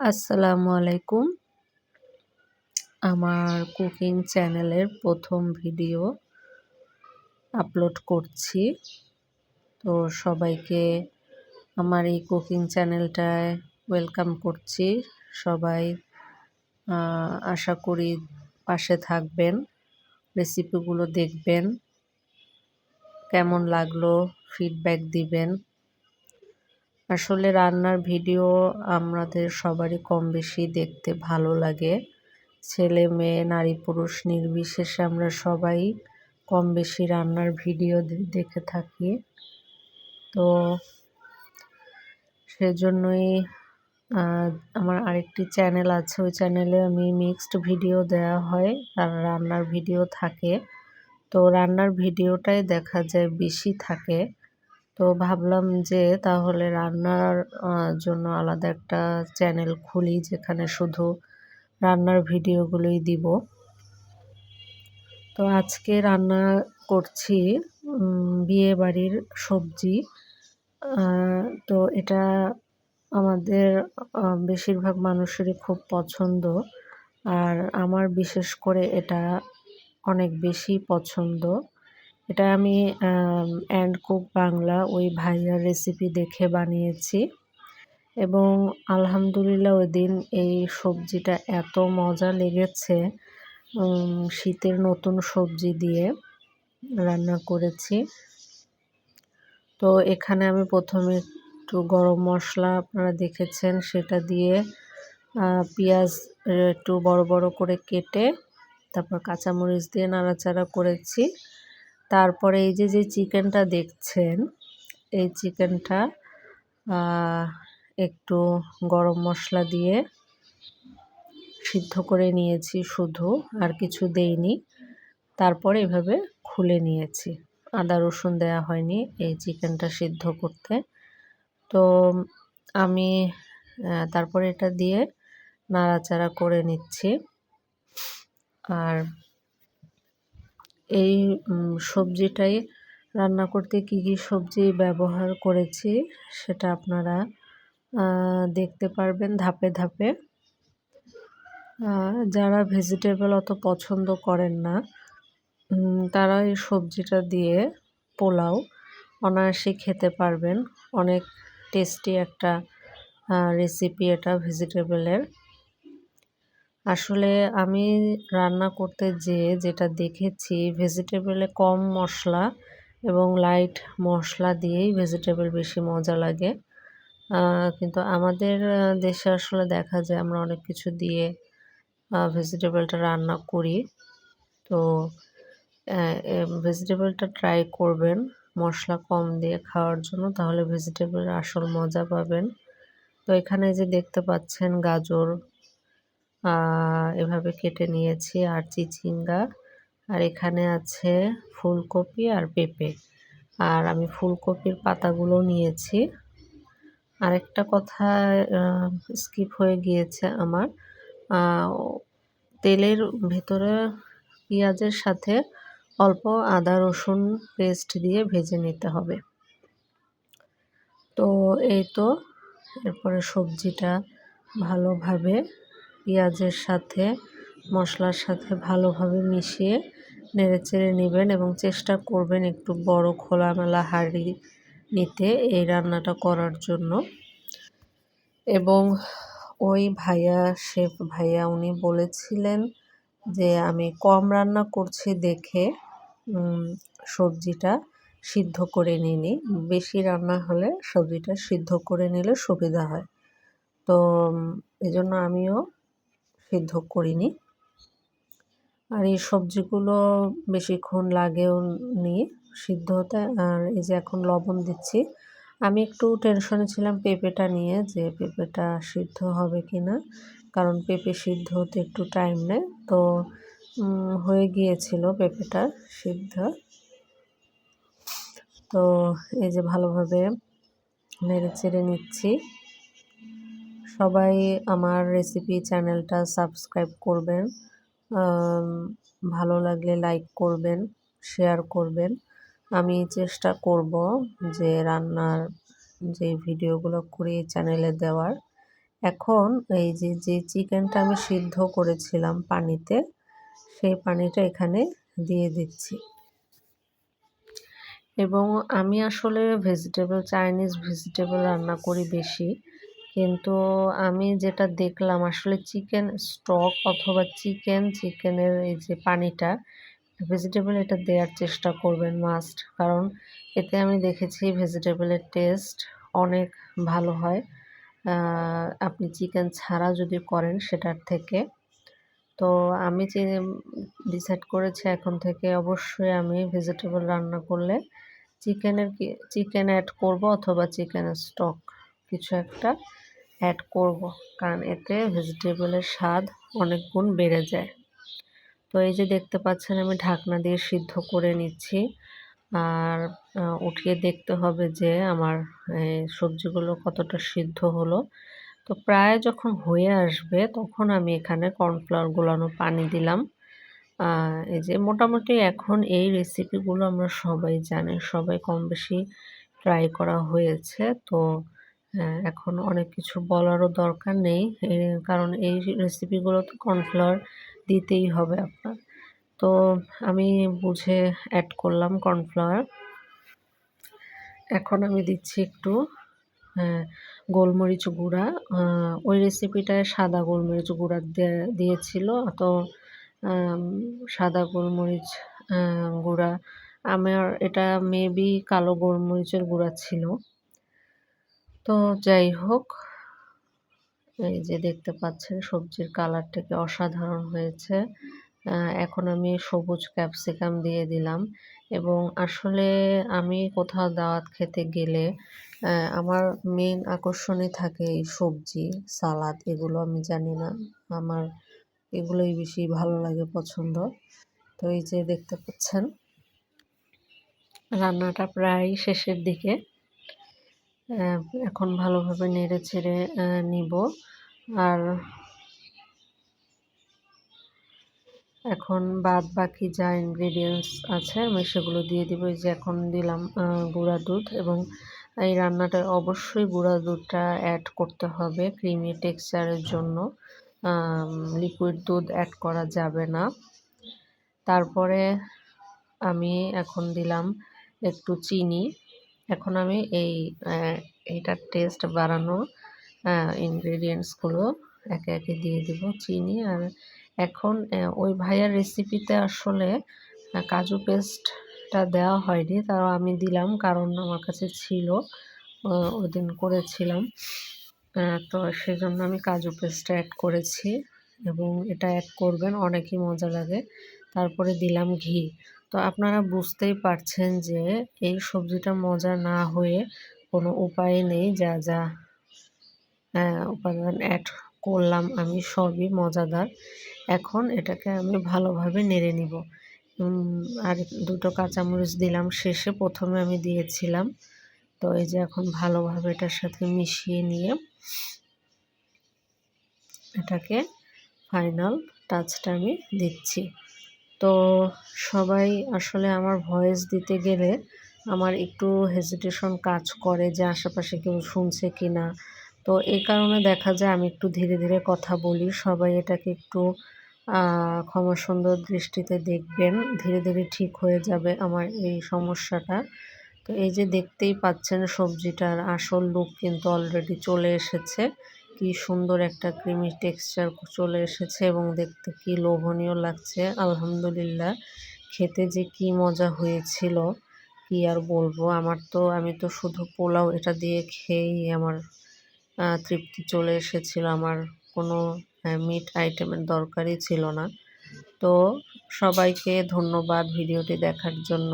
আসসালামু আলাইকুম। আমার কুকিং চ্যানেলের প্রথম ভিডিও আপলোড করছি। তো সবাইকে আমার এই কুকিং চ্যানেলটায় ওয়েলকাম করছি। সবাই আশা করি পাশে থাকবেন, রেসিপিগুলো দেখবেন, কেমন লাগলো ফিডব্যাক দিবেন। আসলে রান্নার ভিডিও আমাদের সবারই কম বেশি দেখতে ভালো লাগে। ছেলে মেয়ে নারী পুরুষ নির্বিশেষে আমরা সবাই কম বেশি রান্নার ভিডিও দেখে থাকি। তো সেজন্যই আমার আরেকটি চ্যানেল আছে, ওই চ্যানেলে আমি মিক্সড ভিডিও দেওয়া হয় আর রান্নার ভিডিও থাকে। তো রান্নার ভিডিওটাই দেখা যায় বেশি থাকে। তো ভাবলাম যে তাহলে রান্নার জন্য আলাদা একটা চ্যানেল খুলি, যেখানে শুধু রান্নার ভিডিওগুলোই দিব। তো আজকে রান্না করছি বিয়েবাড়ির সবজি। তো এটা আমাদের বেশিরভাগ মানুষেরই খুব পছন্দ, আর আমার বিশেষ করে এটা অনেক বেশি পছন্দ। এটা আমি অ্যান্ড কুক বাংলা ওই ভাইয়ার রেসিপি দেখে বানিয়েছি এবং আলহামদুলিল্লাহ ওইদিন এই সবজিটা এত মজা লেগেছে। শীতের নতুন সবজি দিয়ে রান্না করেছি। তো এখানে আমি প্রথমে একটু গরম মশলা, আপনারা দেখেছেন, সেটা দিয়ে পেঁয়াজ একটু বড় বড় করে কেটে তারপর কাঁচামরিচ দিয়ে নাড়াচাড়া করেছি। তারপরে এই যে চিকেনটা দেখছেন, এই চিকেনটা একটু গরম মশলা দিয়ে সিদ্ধ করে নিয়েছি শুধু, আর কিছু দেইনি। তারপরে এভাবে খুলে নিয়েছি, আদা রসুন দেওয়া হয়নি এই চিকেনটা সিদ্ধ করতে। তো আমি তারপরে এটা দিয়ে নাড়াচাড়া করে নিচ্ছি। আর এই সবজিটাই রান্না করতে কী কী সবজি ব্যবহার করেছি সেটা আপনারা দেখতে পারবেন ধাপে ধাপে। যারা ভেজিটেবল অত পছন্দ করেন না, তারা এই সবজিটা দিয়ে পোলাও অনায়াসে খেতে পারবেন। অনেক টেস্টি একটা রেসিপি এটা ভেজিটেবলের। আসলে আমি রান্না করতে যেটা দেখেছি, ভেজিটেবলে কম মশলা এবং লাইট মশলা দিয়েই ভেজিটেবল বেশি মজা লাগে। কিন্তু আমাদের দেশে আসলে দেখা যায় আমরা অনেক কিছু দিয়ে ভেজিটেবলটা রান্না করি। তো ভেজিটেবলটা ট্রাই করবেন মশলা কম দিয়ে খাওয়ার জন্য, তাহলে ভেজিটেবলের আসল মজা পাবেন। তো এখানে যে দেখতে পাচ্ছেন গাজর এভাবে কেটে নিয়েছি, আর চিচিঙ্গা, আর এখানে আছে ফুলকপি আর পেঁপে, আর আমি ফুলকপির পাতাগুলো নিয়েছি। আরেকটা কথা স্কিপ হয়ে গিয়েছে আমার, তেলের ভেতরে পেঁয়াজের সাথে অল্প আদা রসুন পেস্ট দিয়ে ভেজে নিতে হবে। তো এই তো এরপরে সবজিটা ভালোভাবে পেঁয়াজের সাথে মশলার সাথে ভালোভাবে মিশিয়ে নেড়েচেড়ে নেবেন এবং চেষ্টা করবেন একটু বড় খোলামেলা হাঁড়ি নিতে এই রান্নাটা করার জন্য। এবং ওই শেফ ভাইয়া উনি বলেছিলেন যে আমি কম রান্না করছি দেখে সবজিটা সিদ্ধ করে নিইনি। বেশি রান্না হলে সবজিটা সিদ্ধ করে নিলে সুবিধা হয়। তো এজন্য আমিও সিদ্ধ করিনি। আর এই সবজিগুলো বেশিক্ষণ লাগেও নি সিদ্ধ হতে। আর এই যে এখন লবণ দিচ্ছি। আমি একটু টেনশনে ছিলাম পেঁপেটা নিয়ে, যে পেঁপেটা সিদ্ধ হবে কি না, কারণ পেঁপে সিদ্ধ হতে একটু টাইম নেয়। তো হয়ে গিয়েছিল পেঁপেটা সিদ্ধ। তো এই যে ভালোভাবে নেড়েচেড়ে নিচ্ছি। সবাই আমার রেসিপি চ্যানেলটা সাবস্ক্রাইব করবেন, ভালো লাগলে লাইক করবেন, শেয়ার করবেন। আমি চেষ্টা করব যে রান্নার যে ভিডিওগুলো করি চ্যানেলে দেওয়ার। এখন এই যে চিকেনটা আমি সিদ্ধ করেছিলাম পানিতে, সেই পানিটা এখানে দিয়ে দিচ্ছি। এবং আমি আসলে চাইনিজ ভেজিটেবল রান্না করি বেশি। কিন্তু আমি যেটা দেখলাম আসলে চিকেন স্টক অথবা চিকেনের এই যে পানিটা ভেজিটেবল এটা দেওয়ার চেষ্টা করবেন মাস্ট। কারণ এতে আমি দেখেছি ভেজিটেবলের টেস্ট অনেক ভালো হয় আপনি চিকেন ছাড়া যদি করেন সেটার থেকে। তো আমি যে ডিসাইড করেছি এখন থেকে অবশ্যই আমি ভেজিটেবল রান্না করলে চিকেন অ্যাড করব অথবা চিকেন স্টক কিছু একটা অ্যাড করব, কারণ এতে ভেজিটেবলের স্বাদ অনেক গুণ বেড়ে যায়। তো এই যে দেখতে পাচ্ছেন আমি ঢাকনা দিয়ে সিদ্ধ করে নিচ্ছি। আর উঠিয়ে দেখতে হবে যে আমার সবজিগুলো কতটা সিদ্ধ হলো। তো প্রায় যখন হয়ে আসবে তখন আমি এখানে কর্নফ্লাওয়ার গোলানো পানি দিলাম। এই যে মোটামুটি এখন এই রেসিপিগুলো আমরা সবাই জানি, সবাই কম বেশি ট্রাই করা হয়েছে। তো এখন অনেক কিছু বলারও দরকার নেই, কারণ এই রেসিপিগুলোতে কর্নফ্লাওয়ার দিতেই হবে আপনার। তো আমি বুঝে অ্যাড করলাম কর্নফ্লাওয়ার। এখন আমি দিচ্ছি একটু গোলমরিচ গুঁড়া। ওই রেসিপিটায় সাদা গোলমরিচ গুঁড়া দিয়েছিল। তো সাদা গোলমরিচ গুঁড়া আমার এটা মেবি কালো গোলমরিচের গুঁড়া ছিল। তো যাই হোক, এই যে দেখতে পাচ্ছেন সবজির কালারটা কি অসাধারণ হয়েছে। এখন আমি সবুজ ক্যাপসিকাম দিয়ে দিলাম। এবং আসলে আমি কোথাও দাওয়াত খেতে গেলে আমার মেইন আকর্ষণই থাকে এই সবজি, সালাদ এগুলো আমি জানি না। আমার এগুলোই বেশি ভালো লাগে, পছন্দ। তো এই যে দেখতে পাচ্ছেন রান্নাটা প্রায় শেষের দিকে। এখন ভালোভাবে নেড়ে ছেড়ে নিব। আর এখন বাদ বাকি যা ইনগ্রেডিয়েন্টস আছে আমি সেগুলো দিয়ে দিব। এই যে এখন দিলাম গুঁড়া দুধ, এবং এই রান্নাটায় অবশ্যই গুঁড়া দুধটা অ্যাড করতে হবে ক্রিমি টেক্সচারের জন্য। লিকুইড দুধ অ্যাড করা যাবে না। তারপরে আমি এখন দিলাম একটু চিনি। এখন আমি এইটার টেস্ট বাড়ানো ইনগ্রেডিয়েন্টসগুলো একে একে দিয়ে দিব। চিনি আর এখন ওই ভাইয়ার রেসিপিতে আসলে কাজু পেস্টটা দেওয়া হয়নি, তাও আমি দিলাম কারণ আমার কাছে ছিল, ওই দিন করেছিলাম। তো সেজন্য আমি কাজু পেস্টটা অ্যাড করেছি, এবং এটা অ্যাড করবেন, অনেকই মজা লাগে। তারপরে দিলাম ঘি। তো আপনারা বুঝতেই পারছেন যে এই সবজিটা মজা না হয়ে কোনো উপায় নেই। যা যা উপাদান অ্যাড করলাম আমি সবই মজাদার। এখন এটাকে আমি ভালোভাবে নেড়ে নিব। আর দুটো কাঁচামরিচ দিলাম শেষে, প্রথমে আমি দিয়েছিলাম। তো এই যে এখন ভালোভাবে এটার সাথে মিশিয়ে নিয়ে এটাকে ফাইনাল টাচটা আমি দিচ্ছি। তো সবাই আসলে আমার ভয়েস দিতে গেলে আমার একটু হেজিটেশন কাজ করে যে আশেপাশে কেউ শুনছে কি না। তো এই কারণে দেখা যায় আমি একটু ধীরে ধীরে কথা বলি। সবাই এটাকে একটু ক্ষমা সুন্দর দৃষ্টিতে দেখবেন। ধীরে ধীরে ঠিক হয়ে যাবে আমার এই সমস্যাটা। তো এই যে দেখতেই পাচ্ছেন সবজিটার আসল লুক কিন্তু অলরেডি চলে এসেছে। কি সুন্দর একটা ক্রিমি টেক্সচার চলে এসেছে এবং দেখতে কি লোভনীয় লাগছে। আলহামদুলিল্লাহ, খেতে যে কি মজা হয়েছিল কি আর বলবো। আমি তো শুধু পোলাও এটা দিয়ে খেয়েই আমার তৃপ্তি চলে এসেছিল। আমার কোনো মিট আইটেমের দরকারই ছিল না। তো সবাইকে ধন্যবাদ ভিডিওটি দেখার জন্য।